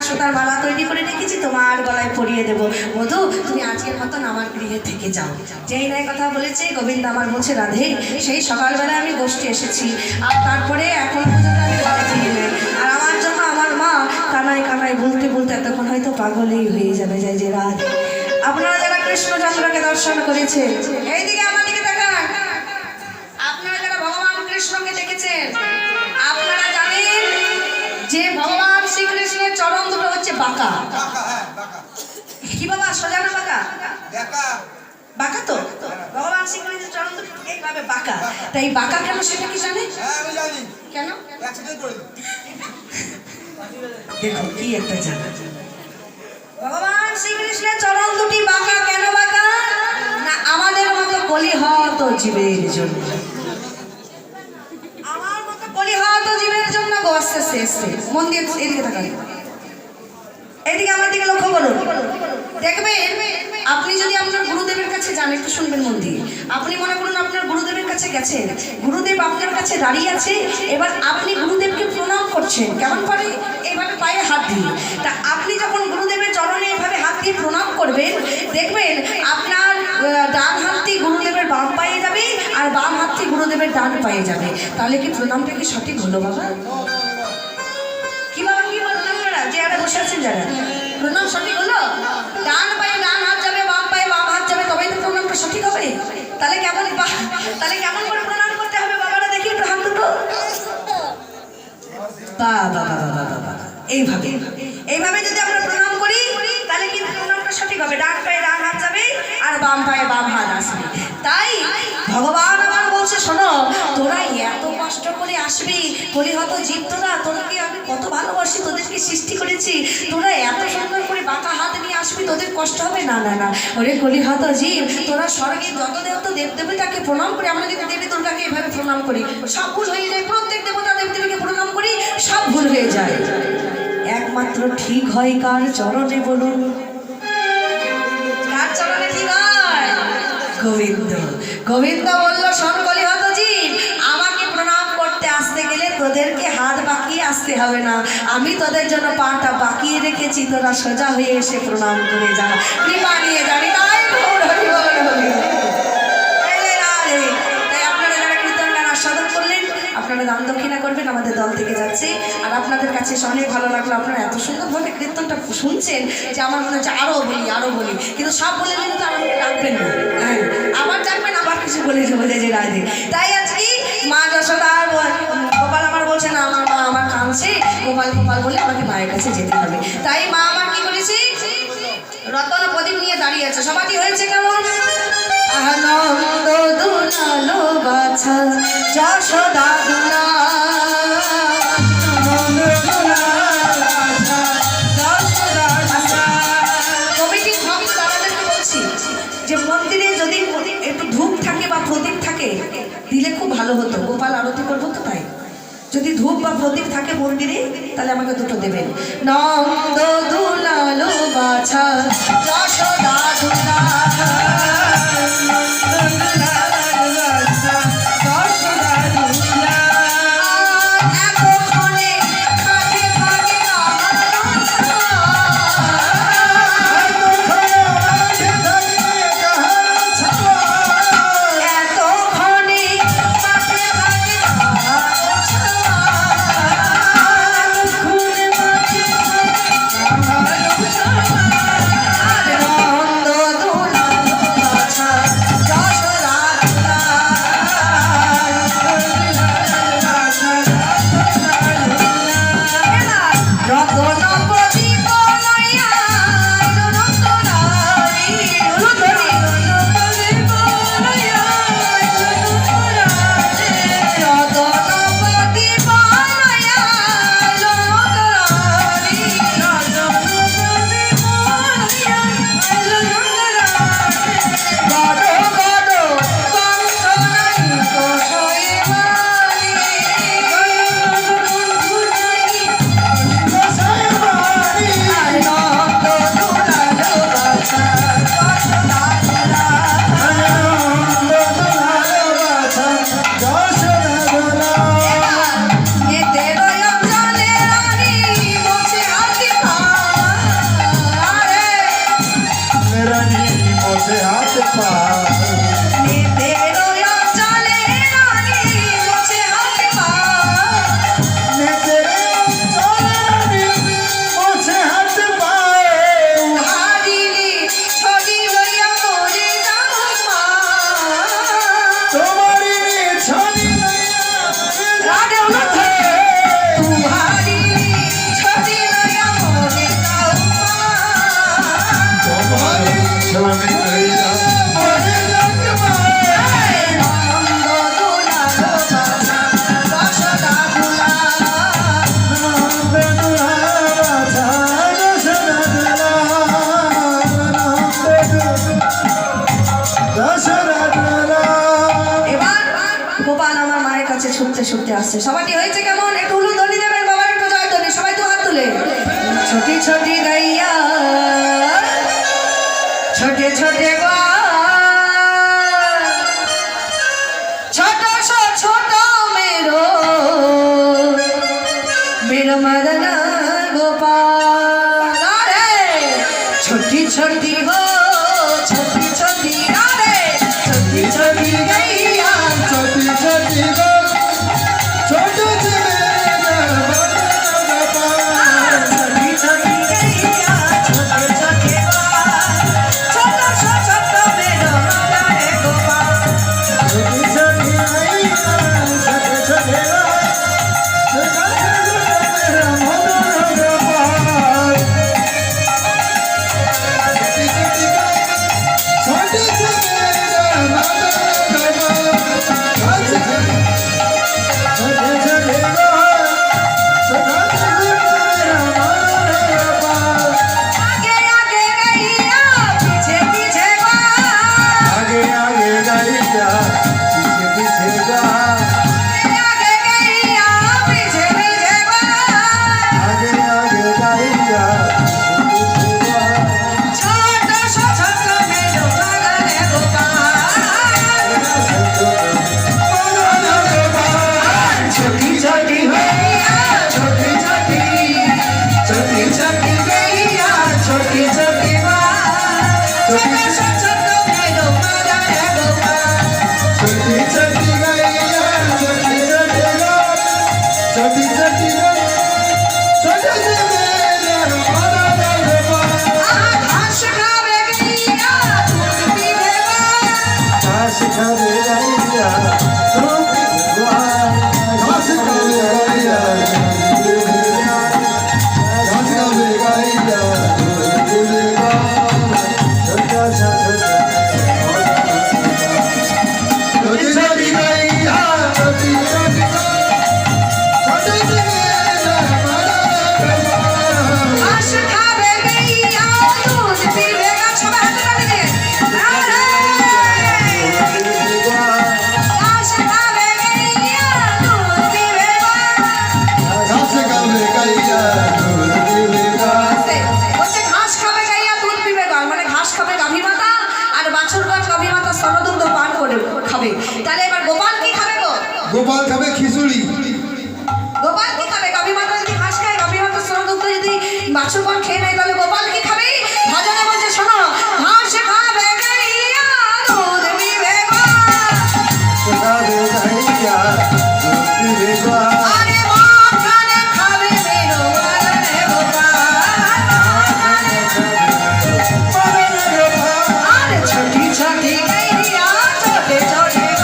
সুতার মালা তৈরি করে রেখেছি, তোমার গলায় পরিয়ে দেবো। মধু, তুমি আজকের মতন আমার গৃহে থেকে যাও। যেই নাই কথা বলেছে, গোবিন্দ আমার বলছে, রাধে সেই সকালবেলায় আমি গোষ্ঠী এসেছি, আর তারপরে এখন পর্যন্ত আমি ঘরে ফিরি নাই। আর আমার জন্য আমার মা কানায় কানায় বলতে বলতে এতক্ষণ হয়তো পাগলেই হয়ে যাবে। যাই যে রাত, আপনারা যারা কৃষ্ণচন্দ্রকে দর্শন করেছে, এইদিকে আমার দিকে তাকান। আপনারা যারা ভগবান কৃষ্ণকে দেখেছেন, আপনারা জানেন যে ভগবান শ্রীকৃষ্ণের চরণ দুটো হচ্ছে বাঁকা। কি বাবা, সোজা না বাঁকা? বাঁকা তো ভগবান শ্রীকৃষ্ণের চরণ দুটো এইভাবে বাঁকা। তাই বাঁকা কেন সেটা কি জানে? কেন? দেখো কি একটা জানা, ভগবান শ্রীকৃষ্ণের চরণ দুটি বাঁকা। কেন বাঁকা? না আমাদের মতো কলিহত জীবের জন্য, আমার মতো কলিহত জীবের জন্য গো। আস্তে আস্তে আস্তে মন দিয়ে এদিকে তাকান, এদিকে আমার দিকে লক্ষ্য করুন। দেখবেন আপনি যদি আপনার গুরুদেবের কাছে যান, একটু শুনবেন মন দিয়ে। আপনি মনে করুন আপনার গুরুদেবের কাছে গেছেন, গুরুদেব আপনার কাছে দাঁড়িয়ে আছে, এবার আপনি গুরুদেবকে প্রণাম করছেন। কেমন করে? এইভাবে পায়ে হাত দিয়ে। তা আপনি যখন গুরুদেবের চরণে এইভাবে হাত দিয়ে প্রণাম করবেন, দেখবেন আপনার ডান হাতটি গুরুদেবের বাম পায়ে যাবে, আর বাম হাতটি গুরুদেবের ডান পায়ে যাবে। তাহলে কি প্রণামটা কি সঠিক হলো বাবা? কি বাবা, কি বলেন আপনারা যে আরে বসে আছেন যারা, প্রণাম সঠিক হলো? ডান পায়ে ডান হাত যাবে, বাম পায়ে বাম হাত যাবে, তবেই তো প্রণামটা সঠিক হবে। তাহলে কেমন করে প্রণাম করতে হবে বাবারা? দেখি একটু হাত দুটো। বাবা এইভাবে এইভাবে যদি আমরা প্রণাম করি, তাহলে কিন্তু প্রণামটা সঠিক হবে। ডান পায়ে ডান হাত যাবে, আর বাম পায়ে বাম হাত আসবে। তাই ভগবান আমার বলছে, শোনো, তোরা এত কষ্ট করে আসবি, কলিহত জীব তোরা, তোদেরকে আমি কত ভালোবাসি, তোদেরকে সৃষ্টি করেছি, তোরা এত সুন্দর করে বাঁকা হাত নিয়ে আসবি, তোদের কষ্ট হবে না? না না, ওরে কলিহত জীব, তোরা স্বর্গে যত দেবতা দেবদেবীটাকে প্রণাম করি, আমরা যদি দেবী দুর্গাকে এভাবে প্রণাম করি, সব ভুল হয়ে যায়। প্রত্যেক দেবতা দেবদেবীকে প্রণাম করি, সব ভুল হয়ে যায়। একমাত্র ঠিক হয় কার চরণে বলুন? কার চরণে ঠিক হয়? গোবিন্দ। গোবিন্দ বলল, শোন কলিহত জীব, আমাকে প্রণাম করতে আসতে গেলে তোদেরকে হাত বাঁকিয়ে আসতে হবে না, আমি তোদের জন্য পাটা বাঁকিয়ে রেখেছি, তোরা সোজা হয়ে এসে প্রণাম করে যা, কৃপা নিয়ে যাবি। তাই আপনারা যারা কীর্তন গান আস্বাদন করলেন, আপনারা দান দক্ষিণা করবেন, আমাদের দল থেকে যাচ্ছে। আর আপনাদের কাছে অনেক ভালো লাগলো, আপনারা এত সুন্দরভাবে কীর্তনটা শুনছেন যে আমার মনে হচ্ছে আরও বলি, কিন্তু সব বলে দিলে তো আর আমাকে ডাকবেন না। হ্যাঁ, আবার ডাকবেন, আবার কিছু বলে যে রাধে। তাই আজকে মা যশোদা গোপাল আমার বলছে না, আমার মা আমার কাঁদছে, গোপাল বলে আমাকে মায়ের কাছে যেতে হবে। তাই মা আমার কি করেছে, রতন প্রদীপ নিয়ে দাঁড়িয়ে আছে। সমাধি হয়েছে কেমন? আনন্দ দুলালো বাছা যশোদা দুলা, কমিটির ভক্ত তাদেরকে বলছি যে মন্দিরে যদি একটু ধূপ থাকে বা প্রদীপ থাকে দিলে খুব ভালো হতো, গোপাল আরতি করবো তো। তাই যদি ধূপ বা প্রদীপ থাকে মন্দিরে, তাহলে আমাকে দুটো দেবেন। নন্দ দুলালো বাছা যশোদা দুলা, ছুটে আসছে। সবাই হয়েছে কেমন? একটু উলু ধ্বনি দেবেন, বাবার একটু জয় ধ্বনি, সবাই তো হাত তুলে। ছোটি ছোটি গাইয়া ছোটে ছোটে গা ছোট ছোট মেরো মেরো মদনা গোপাল রে छोटी छोटी हो छोटी छोटी रे छोटी छोटी गैया छोटी छोटी गो छोटे से मेरा छोटी छोटी गैया छोटे छोटे छोटा छोटा मेरो मदन गोपाल छोटी छोटी गैया छोटे छोटे गो मेरा मदन गोपाल छोटी से मेरा मदन गोपाल छोटे छोटे गो छोटा से मेरा मदन गोपाल आगे आगे गैया पीछे पीछे गा आगे आगे गैया पीछे पीछे गा आगे गैया पीछे पीछे गा आगे आगे गैया पीछे गा छोटा छोटा मेरो मदन गोपाल छोटी छोटी गैया छोटी छोटी छोटी छोटी गैया छोटी छोटी छोटा छोटा मेरो मदन गोपाल छोटी छोटी गैया छोटी छोटी गा छोटी छोटी गा छोटे से मेरा मदन गोपाल घास खावे गैया दूध पीवे घास खावे गैया दूध पीवा घास खावे गैया दूध पीवा घास खावे गैया दूध पीवा छोटा सा छोटा छोटी छोटी गैया छोटी छोटी गा छोटे से मेरा मदन गोपाल घास खावे गैया दूध पीवे छबा हाथ लगे घास खावे गैया दूध पीवे घास खावे गैया दूध पीवा হচ্ছে ঘাস খাবে গাইয়া দুধ পিবে গা মানে ঘাস খাবে গাভী মাতা আর বাছুর গা গাভী মাতা স্তনদুগ্ধ পান করে খাবে। তাহলে এবার গোপাল কি খাবে গো? গোপাল খাবে খিচুড়ি গোপাল কি খাবে? গাভী মাতা যদি ঘাস খায় গাভী মাতা স্তনদুগ্ধ যদি বাছুর গা খেয়ে নেয় তাহলে গোপাল কি